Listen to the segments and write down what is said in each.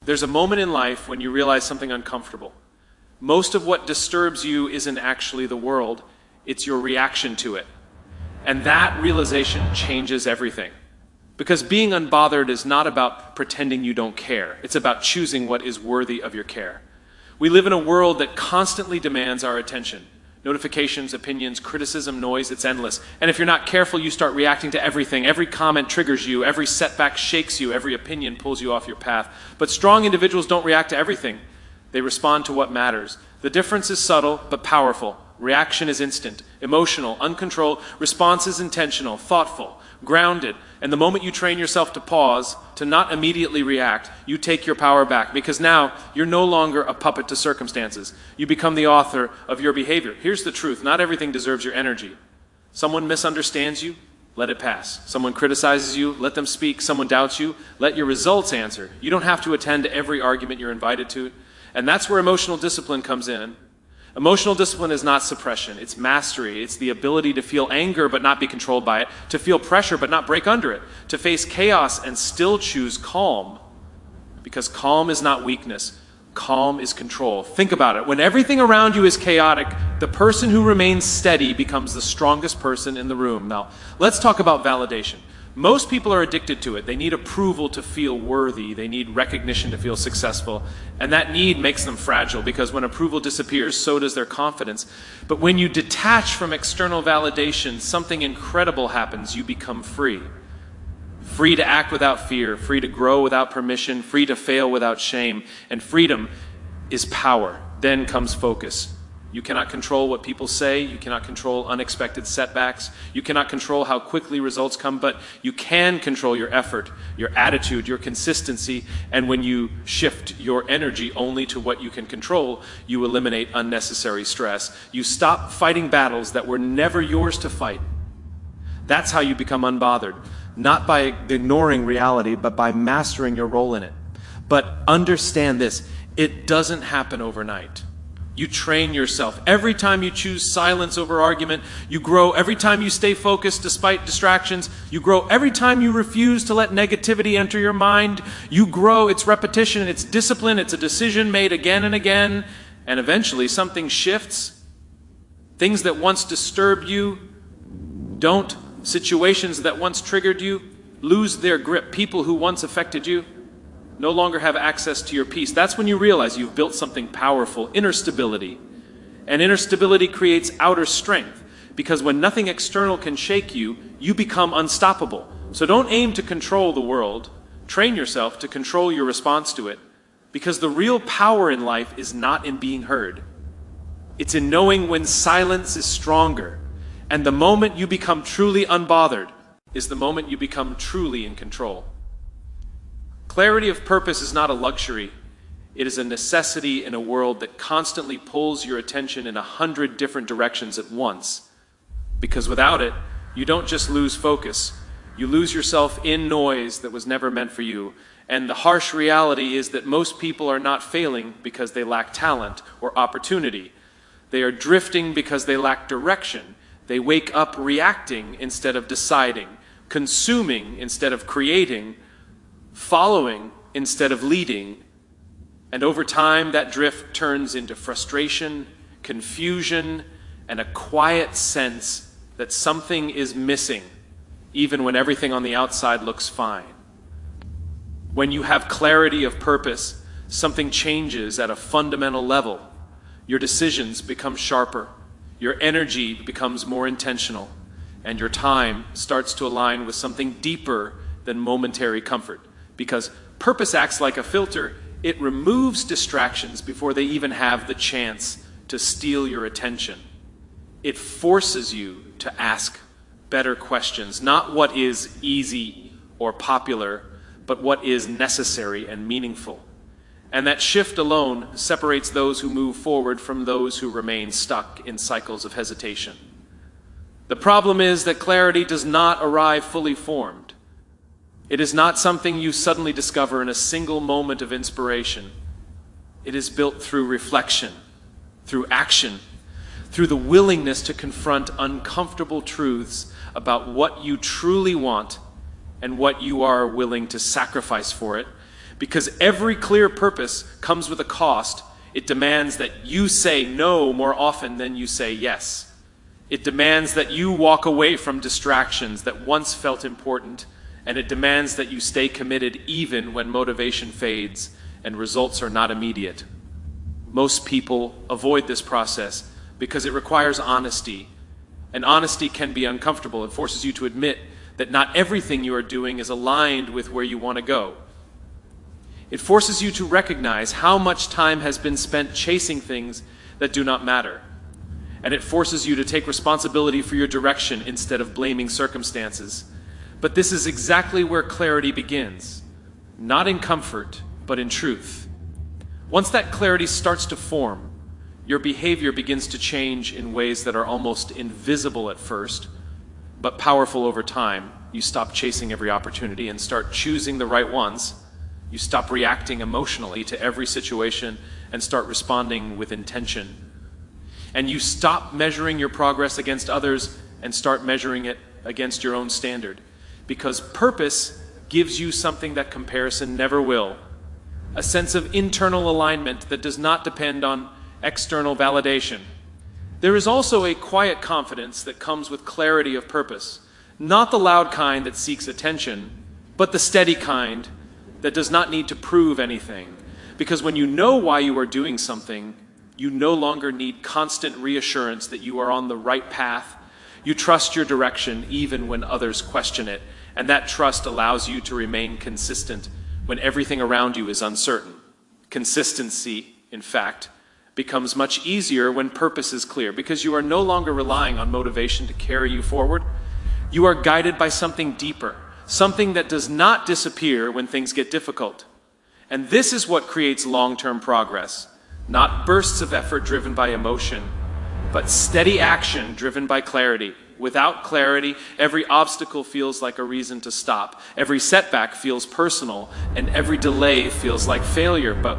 There's a moment in life when you realize something uncomfortable. Most of what disturbs you isn't actually the world, it's your reaction to it. And that realization changes everything. Because being unbothered is not about pretending you don't care. It's about choosing what is worthy of your care. We live in a world that constantly demands our attention. Notifications, opinions, criticism, noise, it's endless. And if you're not careful, you start reacting to everything. Every comment triggers you. Every setback shakes you. Every opinion pulls you off your path. But strong individuals don't react to everything. They respond to what matters. The difference is subtle but powerful. Reaction is instant, emotional, uncontrolled. Response is intentional, thoughtful, grounded. And the moment you train yourself to pause, to not immediately react, you take your power back, because now you're no longer a puppet to circumstances. You become the author of your behavior. Here's the truth. Not everything deserves your energy. Someone misunderstands you, let it pass. Someone criticizes you, let them speak. Someone doubts you, let your results answer. You don't have to attend to every argument you're invited to. And that's where emotional discipline comes in. Emotional discipline is not suppression, it's mastery. It's the ability to feel anger but not be controlled by it, to feel pressure but not break under it, to face chaos and still choose calm. Because calm is not weakness, calm is control. Think about it. When everything around you is chaotic, the person who remains steady becomes the strongest person in the room. Now, let's talk about validation. Most people are addicted to it. They need approval to feel worthy. They need recognition to feel successful. And that need makes them fragile, because when approval disappears, so does their confidence. But when you detach from external validation, something incredible happens. You become free. Free to act without fear, free to grow without permission, free to fail without shame. And freedom is power. Then comes focus. You cannot control what people say. You cannot control unexpected setbacks. You cannot control how quickly results come, but you can control your effort, your attitude, your consistency. And when you shift your energy only to what you can control, you eliminate unnecessary stress. You stop fighting battles that were never yours to fight. That's how you become unbothered. Not by ignoring reality, but by mastering your role in it. But understand this, it doesn't happen overnight. You train yourself. Every time you choose silence over argument, you grow. Every time you stay focused despite distractions, you grow. Every time you refuse to let negativity enter your mind, you grow. It's repetition, it's discipline, it's a decision made again and again. And eventually something shifts. Things that once disturbed you don't. Situations that once triggered you lose their grip. People who once affected you no longer have access to your peace. That's when you realize you've built something powerful, inner stability. And inner stability creates outer strength, because when nothing external can shake you, you become unstoppable. So don't aim to control the world. Train yourself to control your response to it, because the real power in life is not in being heard. It's in knowing when silence is stronger. And the moment you become truly unbothered is the moment you become truly in control. Clarity of purpose is not a luxury. It is a necessity in a world that constantly pulls your attention in 100 different directions at once. Because without it, you don't just lose focus. You lose yourself in noise that was never meant for you. And the harsh reality is that most people are not failing because they lack talent or opportunity. They are drifting because they lack direction. They wake up reacting instead of deciding, consuming instead of creating, following instead of leading. And over time, that drift turns into frustration, confusion, and a quiet sense that something is missing, even when everything on the outside looks fine. When you have clarity of purpose, something changes at a fundamental level. Your decisions become sharper, your energy becomes more intentional, and your time starts to align with something deeper than momentary comfort. Because purpose acts like a filter. It removes distractions before they even have the chance to steal your attention. It forces you to ask better questions, not what is easy or popular, but what is necessary and meaningful. And that shift alone separates those who move forward from those who remain stuck in cycles of hesitation. The problem is that clarity does not arrive fully formed. It is not something you suddenly discover in a single moment of inspiration. It is built through reflection, through action, through the willingness to confront uncomfortable truths about what you truly want and what you are willing to sacrifice for it. Because every clear purpose comes with a cost. It demands that you say no more often than you say yes. It demands that you walk away from distractions that once felt important, and it demands that you stay committed even when motivation fades and results are not immediate. Most people avoid this process because it requires honesty, and honesty can be uncomfortable. It forces you to admit that not everything you are doing is aligned with where you want to go. It forces you to recognize how much time has been spent chasing things that do not matter. And it forces you to take responsibility for your direction instead of blaming circumstances. But this is exactly where clarity begins. Not in comfort, but in truth. Once that clarity starts to form, your behavior begins to change in ways that are almost invisible at first, but powerful over time. You stop chasing every opportunity and start choosing the right ones. You stop reacting emotionally to every situation and start responding with intention. And you stop measuring your progress against others and start measuring it against your own standard. Because purpose gives you something that comparison never will. A sense of internal alignment that does not depend on external validation. There is also a quiet confidence that comes with clarity of purpose. Not the loud kind that seeks attention, but the steady kind that does not need to prove anything. Because when you know why you are doing something, you no longer need constant reassurance that you are on the right path. You trust your direction even when others question it, and that trust allows you to remain consistent when everything around you is uncertain. Consistency, in fact, becomes much easier when purpose is clear, because you are no longer relying on motivation to carry you forward. You are guided by something deeper, something that does not disappear when things get difficult. And this is what creates long-term progress. Not bursts of effort driven by emotion, but steady action driven by clarity. Without clarity, every obstacle feels like a reason to stop. Every setback feels personal, and every delay feels like failure. But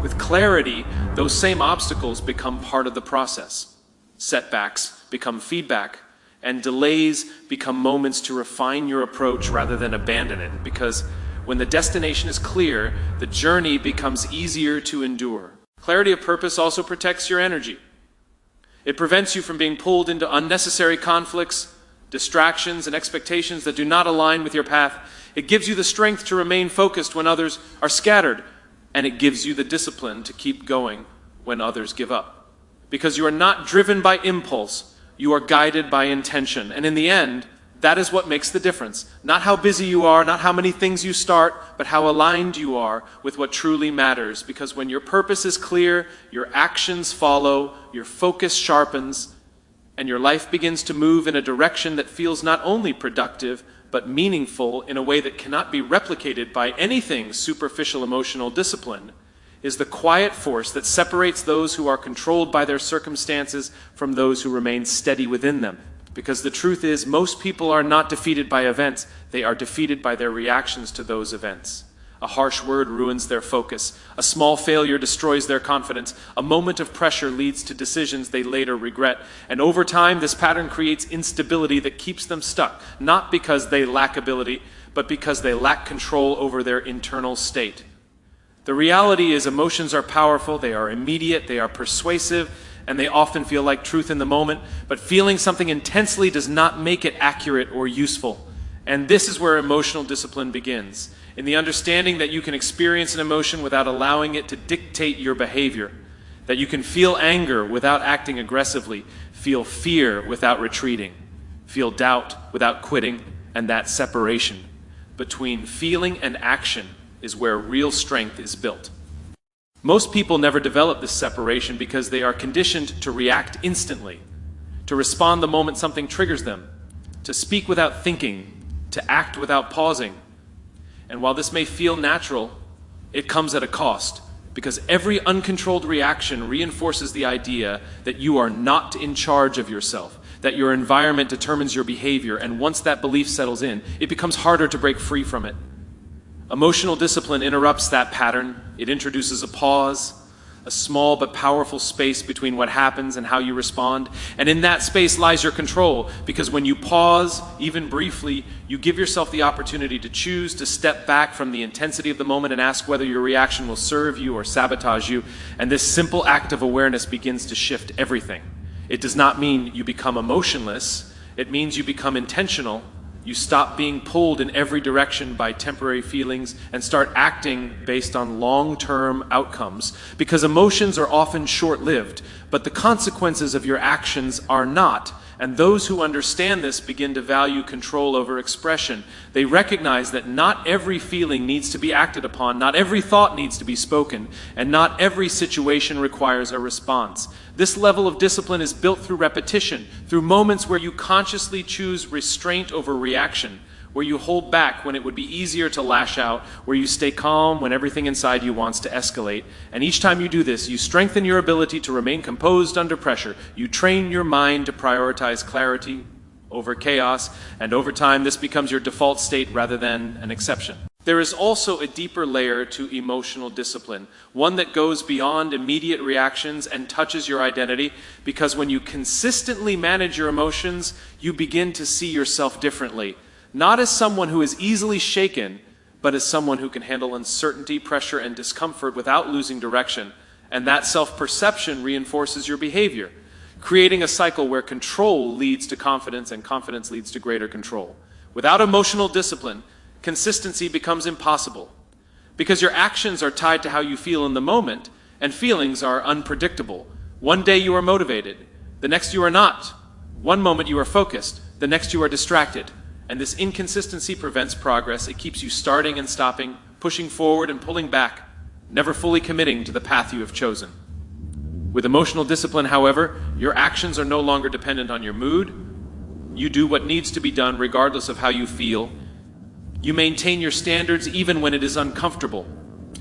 with clarity, those same obstacles become part of the process. Setbacks become feedback, and delays become moments to refine your approach rather than abandon it. Because when the destination is clear, the journey becomes easier to endure. Clarity of purpose also protects your energy. It prevents you from being pulled into unnecessary conflicts, distractions, and expectations that do not align with your path. It gives you the strength to remain focused when others are scattered, and it gives you the discipline to keep going when others give up. Because you are not driven by impulse, you are guided by intention. And in the end, that is what makes the difference. Not how busy you are, not how many things you start, but how aligned you are with what truly matters. Because when your purpose is clear, your actions follow, your focus sharpens, and your life begins to move in a direction that feels not only productive, but meaningful in a way that cannot be replicated by anything superficial emotional discipline, is the quiet force that separates those who are controlled by their circumstances from those who remain steady within them. Because the truth is, most people are not defeated by events, they are defeated by their reactions to those events. A harsh word ruins their focus. A small failure destroys their confidence. A moment of pressure leads to decisions they later regret. And over time, this pattern creates instability that keeps them stuck, not because they lack ability, but because they lack control over their internal state. The reality is, emotions are powerful, they are immediate, they are persuasive, and they often feel like truth in the moment, but feeling something intensely does not make it accurate or useful. And this is where emotional discipline begins, in the understanding that you can experience an emotion without allowing it to dictate your behavior, that you can feel anger without acting aggressively, feel fear without retreating, feel doubt without quitting, and that separation between feeling and action is where real strength is built. Most people never develop this separation because they are conditioned to react instantly, to respond the moment something triggers them, to speak without thinking, to act without pausing. And while this may feel natural, it comes at a cost, because every uncontrolled reaction reinforces the idea that you are not in charge of yourself, that your environment determines your behavior, and once that belief settles in, it becomes harder to break free from it. Emotional discipline interrupts that pattern. It introduces a pause, a small but powerful space between what happens and how you respond. And in that space lies your control, because when you pause, even briefly, you give yourself the opportunity to choose to step back from the intensity of the moment and ask whether your reaction will serve you or sabotage you. And this simple act of awareness begins to shift everything. It does not mean you become emotionless. It means you become intentional. You stop being pulled in every direction by temporary feelings and start acting based on long-term outcomes. Because emotions are often short-lived, but the consequences of your actions are not. And those who understand this begin to value control over expression. They recognize that not every feeling needs to be acted upon, not every thought needs to be spoken, and not every situation requires a response. This level of discipline is built through repetition, through moments where you consciously choose restraint over reaction, where you hold back when it would be easier to lash out, where you stay calm when everything inside you wants to escalate. And each time you do this, you strengthen your ability to remain composed under pressure. You train your mind to prioritize clarity over chaos, and over time this becomes your default state rather than an exception. There is also a deeper layer to emotional discipline, one that goes beyond immediate reactions and touches your identity, because when you consistently manage your emotions, you begin to see yourself differently. Not as someone who is easily shaken, but as someone who can handle uncertainty, pressure, and discomfort without losing direction. And that self-perception reinforces your behavior, creating a cycle where control leads to confidence and confidence leads to greater control. Without emotional discipline, consistency becomes impossible, because your actions are tied to how you feel in the moment, and feelings are unpredictable. One day you are motivated, the next you are not. One moment you are focused, the next you are distracted. And this inconsistency prevents progress. It keeps you starting and stopping, pushing forward and pulling back, never fully committing to the path you have chosen. With emotional discipline, however, your actions are no longer dependent on your mood. You do what needs to be done regardless of how you feel. You maintain your standards even when it is uncomfortable.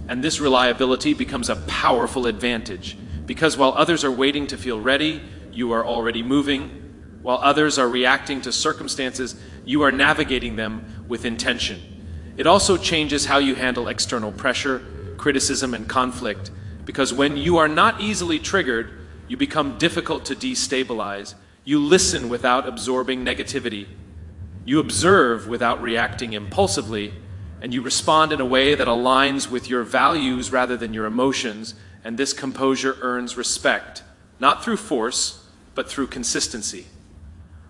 And this reliability becomes a powerful advantage, because while others are waiting to feel ready, you are already moving. While others are reacting to circumstances, you are navigating them with intention. It also changes how you handle external pressure, criticism, and conflict, because when you are not easily triggered, you become difficult to destabilize. You listen without absorbing negativity. You observe without reacting impulsively, and you respond in a way that aligns with your values rather than your emotions, and this composure earns respect, not through force, but through consistency.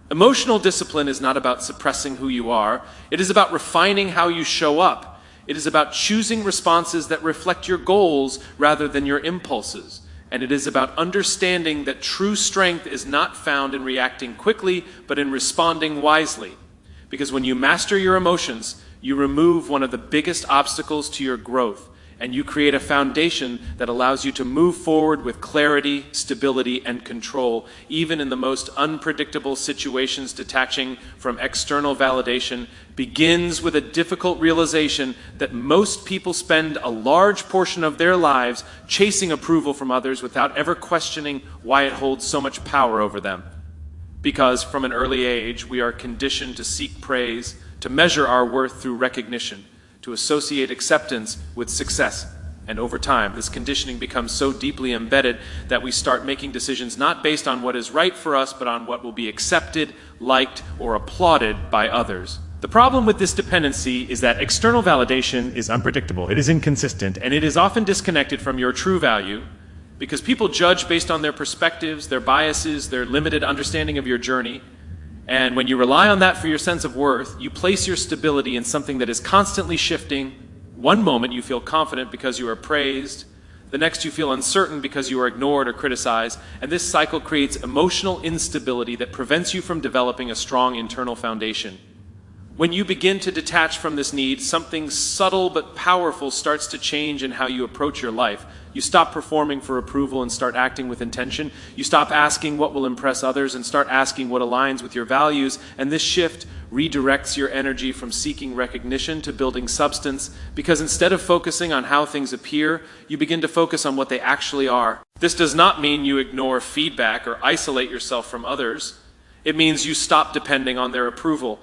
Emotional discipline is not about suppressing who you are. It is about refining how you show up. It is about choosing responses that reflect your goals rather than your impulses. And it is about understanding that true strength is not found in reacting quickly, but in responding wisely. Because when you master your emotions, you remove one of the biggest obstacles to your growth, and you create a foundation that allows you to move forward with clarity, stability, and control, even in the most unpredictable situations. Detaching from external validation begins with a difficult realization that most people spend a large portion of their lives chasing approval from others without ever questioning why it holds so much power over them. Because from an early age, we are conditioned to seek praise, to measure our worth through recognition, to associate acceptance with success. And over time, this conditioning becomes so deeply embedded that we start making decisions not based on what is right for us, but on what will be accepted, liked, or applauded by others. The problem with this dependency is that external validation is unpredictable, it is inconsistent, and it is often disconnected from your true value, because people judge based on their perspectives, their biases, their limited understanding of your journey. And when you rely on that for your sense of worth, you place your stability in something that is constantly shifting. One moment you feel confident because you are praised. The next you feel uncertain because you are ignored or criticized. And this cycle creates emotional instability that prevents you from developing a strong internal foundation. When you begin to detach from this need, something subtle but powerful starts to change in how you approach your life. You stop performing for approval and start acting with intention. You stop asking what will impress others and start asking what aligns with your values. And this shift redirects your energy from seeking recognition to building substance, because instead of focusing on how things appear, you begin to focus on what they actually are. This does not mean you ignore feedback or isolate yourself from others. It means you stop depending on their approval.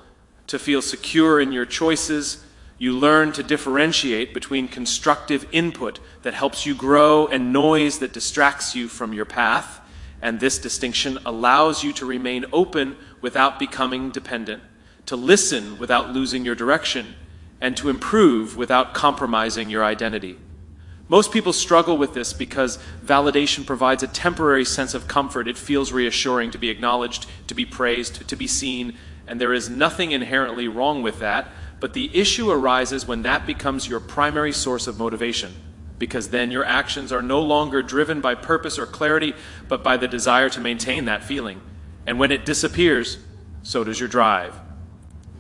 To feel secure in your choices, You learn to differentiate between constructive input that helps you grow and noise that distracts you from your path, and this distinction allows you to remain open without becoming dependent, to listen without losing your direction, and to improve without compromising your identity. Most people struggle with this because validation provides a temporary sense of comfort. It feels reassuring to be acknowledged, to be praised, to be seen, and there is nothing inherently wrong with that, but the issue arises when that becomes your primary source of motivation, because then your actions are no longer driven by purpose or clarity, but by the desire to maintain that feeling. And when it disappears, so does your drive.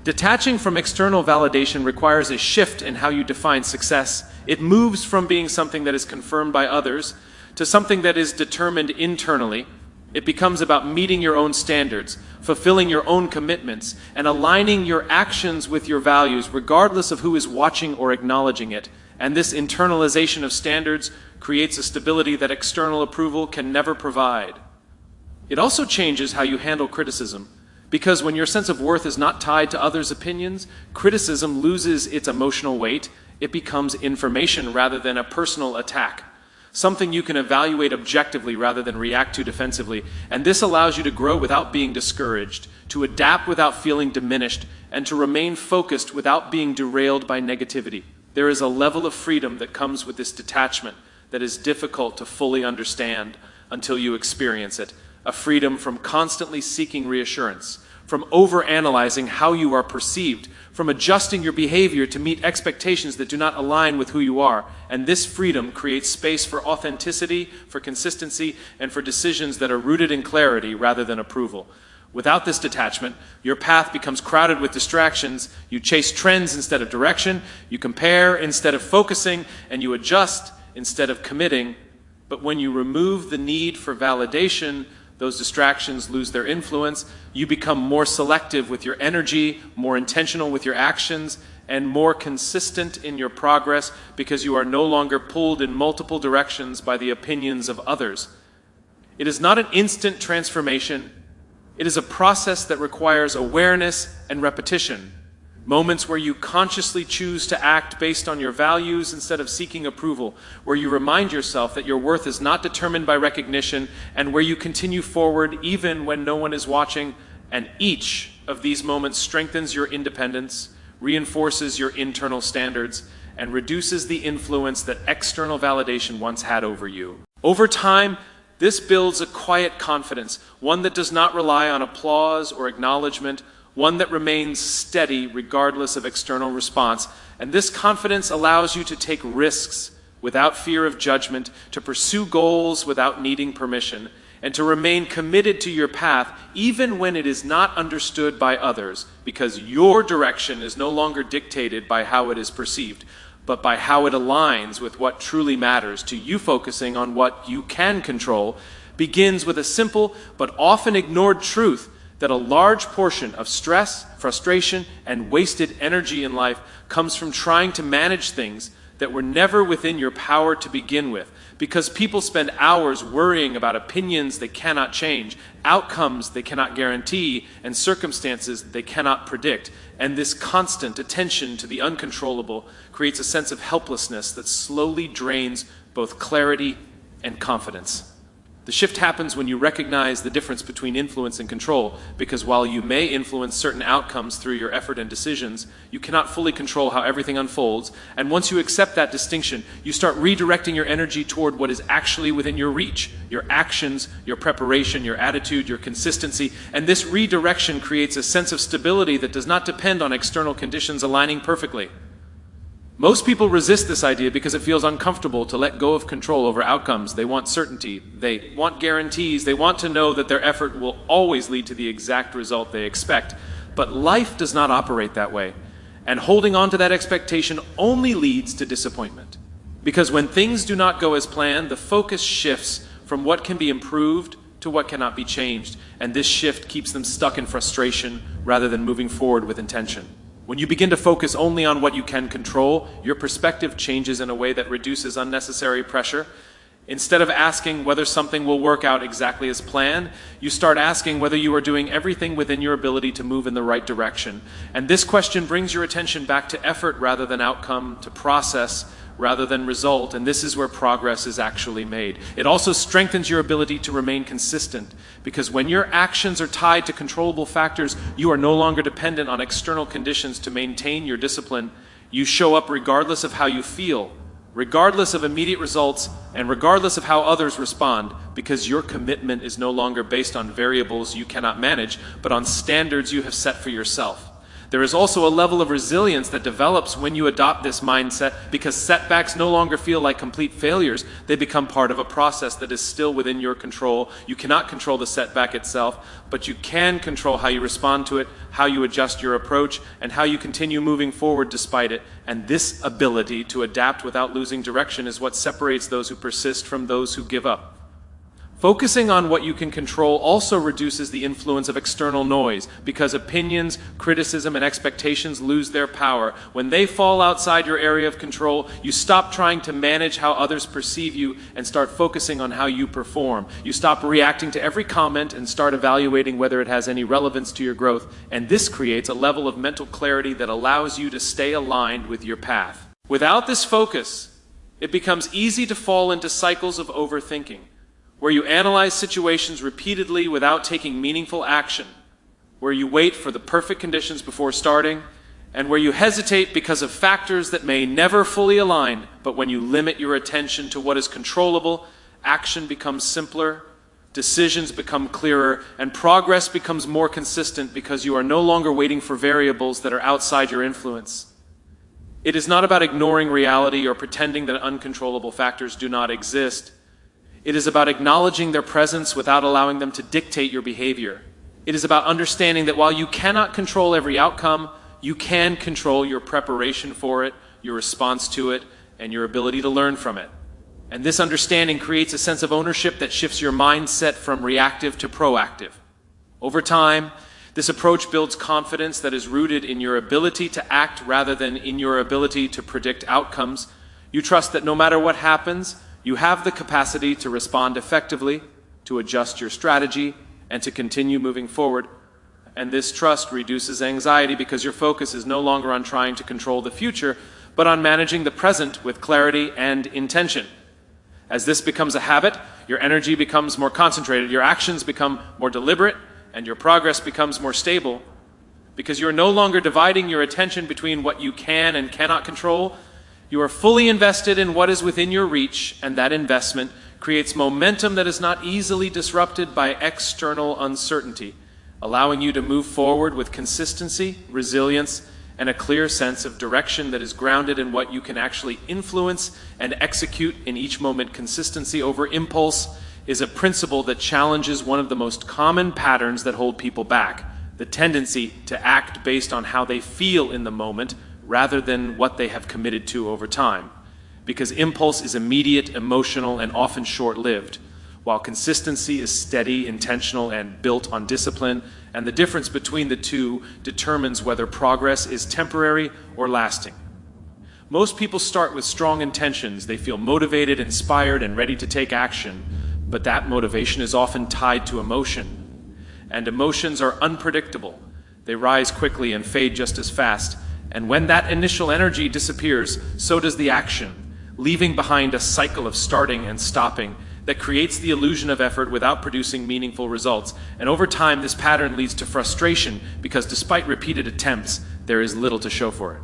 Detaching from external validation requires a shift in how you define success. It moves from being something that is confirmed by others to something that is determined internally. It becomes about meeting your own standards, fulfilling your own commitments, and aligning your actions with your values, regardless of who is watching or acknowledging it. And this internalization of standards creates a stability that external approval can never provide. It also changes how you handle criticism. Because when your sense of worth is not tied to others' opinions, criticism loses its emotional weight. It becomes information rather than a personal attack, something you can evaluate objectively rather than react to defensively. And this allows you to grow without being discouraged, to adapt without feeling diminished, and to remain focused without being derailed by negativity. There is a level of freedom that comes with this detachment that is difficult to fully understand until you experience it. A freedom from constantly seeking reassurance, from overanalyzing how you are perceived, from adjusting your behavior to meet expectations that do not align with who you are. And this freedom creates space for authenticity, for consistency, and for decisions that are rooted in clarity rather than approval. Without this detachment, your path becomes crowded with distractions. You chase trends instead of direction, you compare instead of focusing, and you adjust instead of committing. But when you remove the need for validation, those distractions lose their influence. You become more selective with your energy, more intentional with your actions, and more consistent in your progress because you are no longer pulled in multiple directions by the opinions of others. It is not an instant transformation. It is a process that requires awareness and repetition. Moments where you consciously choose to act based on your values instead of seeking approval, where you remind yourself that your worth is not determined by recognition, and where you continue forward even when no one is watching. And each of these moments strengthens your independence, reinforces your internal standards, and reduces the influence that external validation once had over you. Over time, this builds a quiet confidence, one that does not rely on applause or acknowledgement, one that remains steady regardless of external response. And this confidence allows you to take risks without fear of judgment, to pursue goals without needing permission, and to remain committed to your path even when it is not understood by others, because your direction is no longer dictated by how it is perceived, but by how it aligns with what truly matters to you. Focusing on what you can control begins with a simple but often ignored truth that a large portion of stress, frustration, and wasted energy in life comes from trying to manage things that were never within your power to begin with. Because people spend hours worrying about opinions they cannot change, outcomes they cannot guarantee, and circumstances they cannot predict. And this constant attention to the uncontrollable creates a sense of helplessness that slowly drains both clarity and confidence. The shift happens when you recognize the difference between influence and control, because while you may influence certain outcomes through your effort and decisions, you cannot fully control how everything unfolds. And once you accept that distinction, you start redirecting your energy toward what is actually within your reach, your actions, your preparation, your attitude, your consistency. And this redirection creates a sense of stability that does not depend on external conditions aligning perfectly. Most people resist this idea because it feels uncomfortable to let go of control over outcomes. They want certainty. They want guarantees. They want to know that their effort will always lead to the exact result they expect. But life does not operate that way. And holding on to that expectation only leads to disappointment. Because when things do not go as planned, the focus shifts from what can be improved to what cannot be changed. And this shift keeps them stuck in frustration rather than moving forward with intention. When you begin to focus only on what you can control, your perspective changes in a way that reduces unnecessary pressure. Instead of asking whether something will work out exactly as planned, you start asking whether you are doing everything within your ability to move in the right direction. And this question brings your attention back to effort rather than outcome, to process rather than result, and this is where progress is actually made. It also strengthens your ability to remain consistent, because when your actions are tied to controllable factors, you are no longer dependent on external conditions to maintain your discipline. You show up regardless of how you feel, regardless of immediate results, and regardless of how others respond, because your commitment is no longer based on variables you cannot manage, but on standards you have set for yourself. There is also a level of resilience that develops when you adopt this mindset, because setbacks no longer feel like complete failures. They become part of a process that is still within your control. You cannot control the setback itself, but you can control how you respond to it, how you adjust your approach, and how you continue moving forward despite it. And this ability to adapt without losing direction is what separates those who persist from those who give up. Focusing on what you can control also reduces the influence of external noise, because opinions, criticism, and expectations lose their power. When they fall outside your area of control, you stop trying to manage how others perceive you and start focusing on how you perform. You stop reacting to every comment and start evaluating whether it has any relevance to your growth, and this creates a level of mental clarity that allows you to stay aligned with your path. Without this focus, it becomes easy to fall into cycles of overthinking, where you analyze situations repeatedly without taking meaningful action, where you wait for the perfect conditions before starting, and where you hesitate because of factors that may never fully align. But when you limit your attention to what is controllable, action becomes simpler, decisions become clearer, and progress becomes more consistent, because you are no longer waiting for variables that are outside your influence. It is not about ignoring reality or pretending that uncontrollable factors do not exist. It is about acknowledging their presence without allowing them to dictate your behavior. It is about understanding that while you cannot control every outcome, you can control your preparation for it, your response to it, and your ability to learn from it. And this understanding creates a sense of ownership that shifts your mindset from reactive to proactive. Over time, this approach builds confidence that is rooted in your ability to act rather than in your ability to predict outcomes. You trust that no matter what happens, you have the capacity to respond effectively, to adjust your strategy, and to continue moving forward. And this trust reduces anxiety, because your focus is no longer on trying to control the future, but on managing the present with clarity and intention. As this becomes a habit, your energy becomes more concentrated, your actions become more deliberate, and your progress becomes more stable, because you're no longer dividing your attention between what you can and cannot control. You are fully invested in what is within your reach, and that investment creates momentum that is not easily disrupted by external uncertainty, allowing you to move forward with consistency, resilience, and a clear sense of direction that is grounded in what you can actually influence and execute in each moment. Consistency over impulse is a principle that challenges one of the most common patterns that hold people back: the tendency to act based on how they feel in the moment, rather than what they have committed to over time. Because impulse is immediate, emotional, and often short-lived, while consistency is steady, intentional, and built on discipline, and the difference between the two determines whether progress is temporary or lasting. Most people start with strong intentions. They feel motivated, inspired, and ready to take action, but that motivation is often tied to emotion. And emotions are unpredictable. They rise quickly and fade just as fast. And when that initial energy disappears, so does the action, leaving behind a cycle of starting and stopping that creates the illusion of effort without producing meaningful results. And over time, this pattern leads to frustration, because despite repeated attempts, there is little to show for it.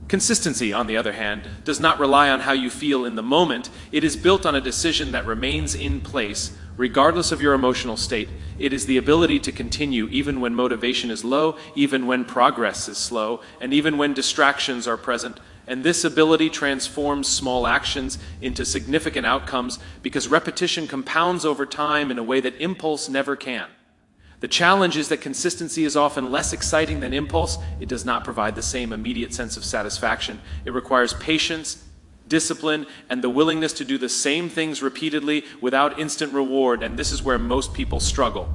Consistency, on the other hand, does not rely on how you feel in the moment. It is built on a decision that remains in place, regardless of your emotional state. It is the ability to continue even when motivation is low, even when progress is slow, and even when distractions are present. And this ability transforms small actions into significant outcomes, because repetition compounds over time in a way that impulse never can. The challenge is that consistency is often less exciting than impulse. It does not provide the same immediate sense of satisfaction. It requires patience, discipline, and the willingness to do the same things repeatedly without instant reward. And this is where most people struggle,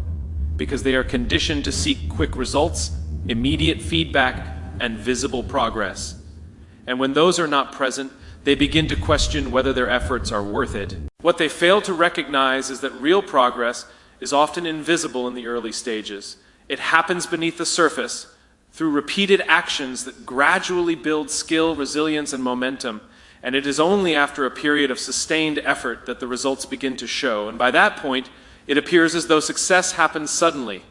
because they are conditioned to seek quick results, immediate feedback, and visible progress. And when those are not present, they begin to question whether their efforts are worth it. What they fail to recognize is that real progress is often invisible in the early stages. It happens beneath the surface through repeated actions that gradually build skill, resilience, and momentum. And it is only after a period of sustained effort that the results begin to show. And by that point, it appears as though success happens suddenly,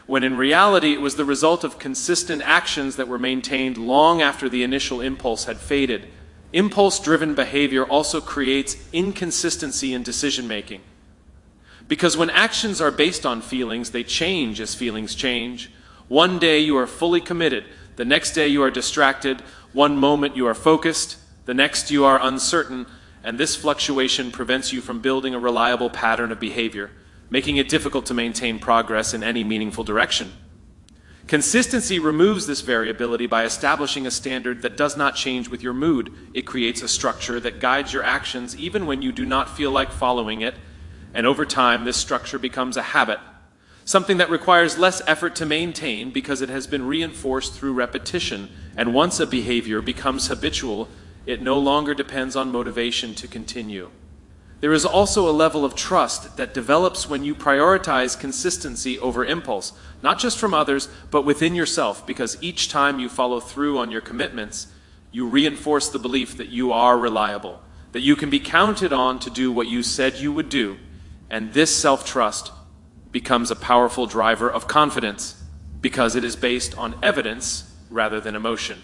when in reality it was the result of consistent actions that were maintained long after the initial impulse had faded. Impulse-driven behavior also creates inconsistency in decision-making. Because when actions are based on feelings, they change as feelings change. One day you are fully committed, the next day you are distracted, one moment you are focused, the next you are uncertain, and this fluctuation prevents you from building a reliable pattern of behavior, making it difficult to maintain progress in any meaningful direction. Consistency removes this variability by establishing a standard that does not change with your mood. It creates a structure that guides your actions even when you do not feel like following it, and over time this structure becomes a habit, something that requires less effort to maintain because it has been reinforced through repetition, and once a behavior becomes habitual, it no longer depends on motivation to continue. There is also a level of trust that develops when you prioritize consistency over impulse, not just from others, but within yourself, because each time you follow through on your commitments, you reinforce the belief that you are reliable, that you can be counted on to do what you said you would do, and this self-trust becomes a powerful driver of confidence, because it is based on evidence rather than emotion.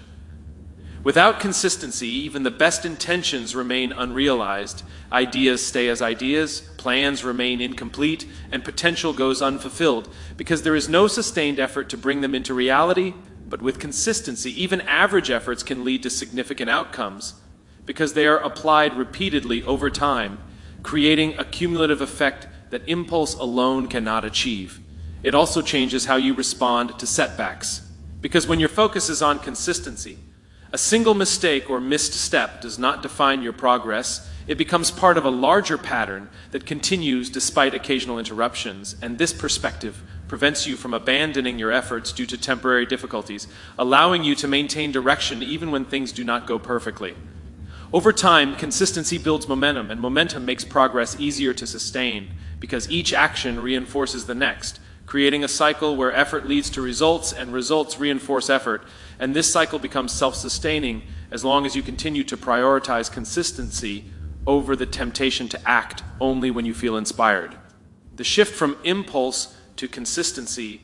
Without consistency, even the best intentions remain unrealized. Ideas stay as ideas, plans remain incomplete, and potential goes unfulfilled because there is no sustained effort to bring them into reality. But with consistency, even average efforts can lead to significant outcomes because they are applied repeatedly over time, creating a cumulative effect that impulse alone cannot achieve. It also changes how you respond to setbacks, because when your focus is on consistency, a single mistake or missed step does not define your progress. It becomes part of a larger pattern that continues despite occasional interruptions, and this perspective prevents you from abandoning your efforts due to temporary difficulties, allowing you to maintain direction even when things do not go perfectly. Over time, consistency builds momentum, and momentum makes progress easier to sustain because each action reinforces the next, creating a cycle where effort leads to results and results reinforce effort. And this cycle becomes self-sustaining as long as you continue to prioritize consistency over the temptation to act only when you feel inspired. The shift from impulse to consistency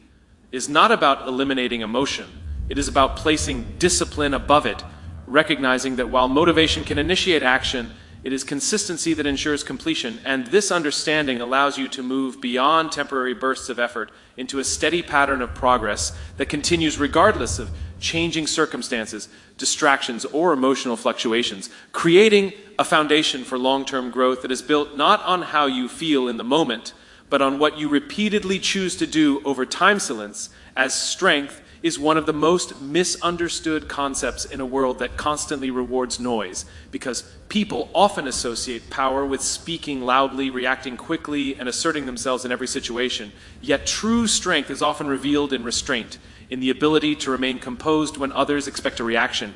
is not about eliminating emotion. It is about placing discipline above it, recognizing that while motivation can initiate action, it is consistency that ensures completion, and this understanding allows you to move beyond temporary bursts of effort into a steady pattern of progress that continues regardless of changing circumstances, distractions, or emotional fluctuations, creating a foundation for long-term growth that is built not on how you feel in the moment, but on what you repeatedly choose to do over time. Silence as strength is one of the most misunderstood concepts in a world that constantly rewards noise, because people often associate power with speaking loudly, reacting quickly, and asserting themselves in every situation. Yet true strength is often revealed in restraint, in the ability to remain composed when others expect a reaction,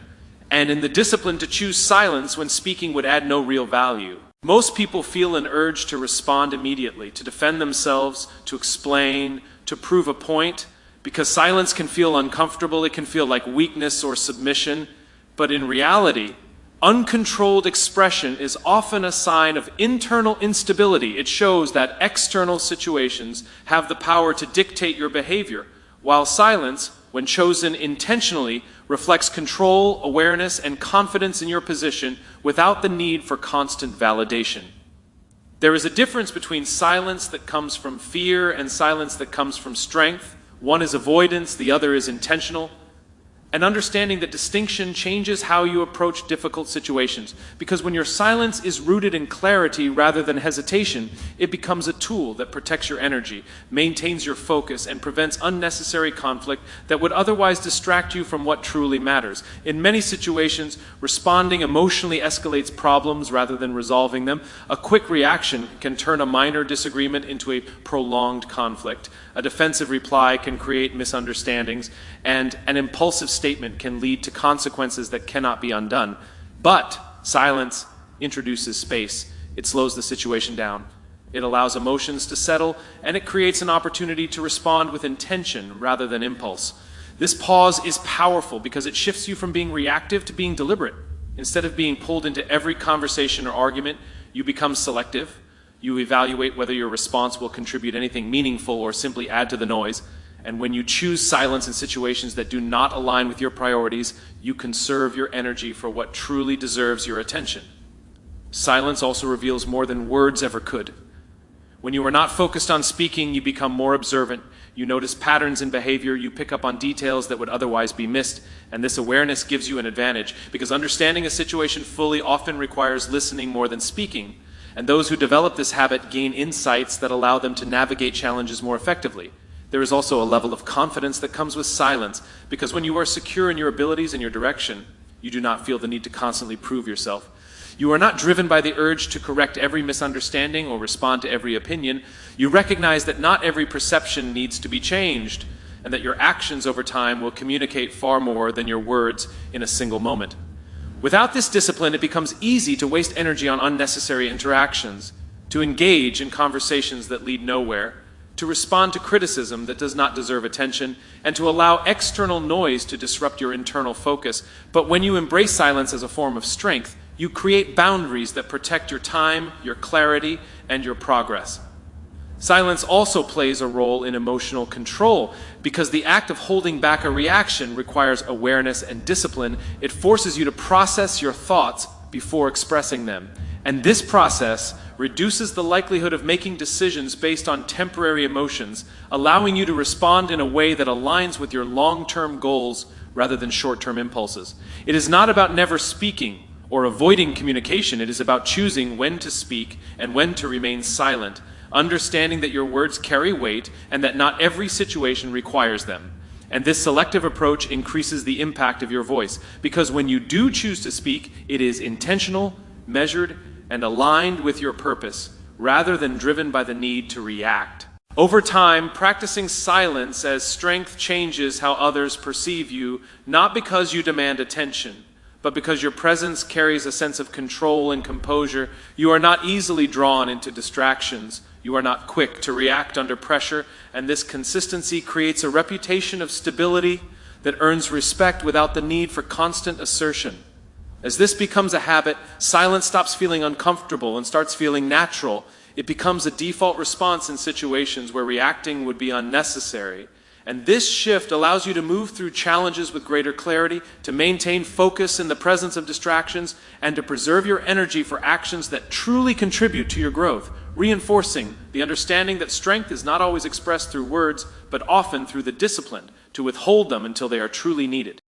and in the discipline to choose silence when speaking would add no real value. Most people feel an urge to respond immediately, to defend themselves, to explain, to prove a point, because silence can feel uncomfortable, it can feel like weakness or submission, but in reality, uncontrolled expression is often a sign of internal instability. It shows that external situations have the power to dictate your behavior, while silence, when chosen intentionally, reflects control, awareness, and confidence in your position without the need for constant validation. There is a difference between silence that comes from fear and silence that comes from strength. One is avoidance, the other is intentional. And understanding that distinction changes how you approach difficult situations. Because when your silence is rooted in clarity rather than hesitation, it becomes a tool that protects your energy, maintains your focus, and prevents unnecessary conflict that would otherwise distract you from what truly matters. In many situations, responding emotionally escalates problems rather than resolving them. A quick reaction can turn a minor disagreement into a prolonged conflict. A defensive reply can create misunderstandings, and an impulsive statement can lead to consequences that cannot be undone. But Silence introduces space. It slows the situation down. It allows emotions to settle, and it creates an opportunity to respond with intention rather than impulse. This pause is powerful because it shifts you from being reactive to being deliberate. Instead of being pulled into every conversation or argument, you become selective. You evaluate whether your response will contribute anything meaningful or simply add to the noise. And when you choose silence in situations that do not align with your priorities, you conserve your energy for what truly deserves your attention. Silence also reveals more than words ever could. When you are not focused on speaking, you become more observant. You notice patterns in behavior, you pick up on details that would otherwise be missed, and this awareness gives you an advantage, because understanding a situation fully often requires listening more than speaking, and those who develop this habit gain insights that allow them to navigate challenges more effectively. There is also a level of confidence that comes with silence, because when you are secure in your abilities and your direction, you do not feel the need to constantly prove yourself. You are not driven by the urge to correct every misunderstanding or respond to every opinion. You recognize that not every perception needs to be changed, and that your actions over time will communicate far more than your words in a single moment. Without this discipline, it becomes easy to waste energy on unnecessary interactions, to engage in conversations that lead nowhere, to respond to criticism that does not deserve attention, and to allow external noise to disrupt your internal focus. But when you embrace silence as a form of strength, you create boundaries that protect your time, your clarity, and your progress. Silence also plays a role in emotional control, because the act of holding back a reaction requires awareness and discipline. It forces you to process your thoughts before expressing them. And this process reduces the likelihood of making decisions based on temporary emotions, allowing you to respond in a way that aligns with your long-term goals rather than short-term impulses. It is not about never speaking or avoiding communication. It is about choosing when to speak and when to remain silent, understanding that your words carry weight and that not every situation requires them. And this selective approach increases the impact of your voice, because when you do choose to speak, it is intentional, measured, and aligned with your purpose, rather than driven by the need to react. Over time, practicing silence as strength changes how others perceive you, not because you demand attention, but because your presence carries a sense of control and composure. You are not easily drawn into distractions. You are not quick to react under pressure, and this consistency creates a reputation of stability that earns respect without the need for constant assertion. As this becomes a habit, silence stops feeling uncomfortable and starts feeling natural. It becomes a default response in situations where reacting would be unnecessary. And this shift allows you to move through challenges with greater clarity, to maintain focus in the presence of distractions, and to preserve your energy for actions that truly contribute to your growth, reinforcing the understanding that strength is not always expressed through words, but often through the discipline to withhold them until they are truly needed.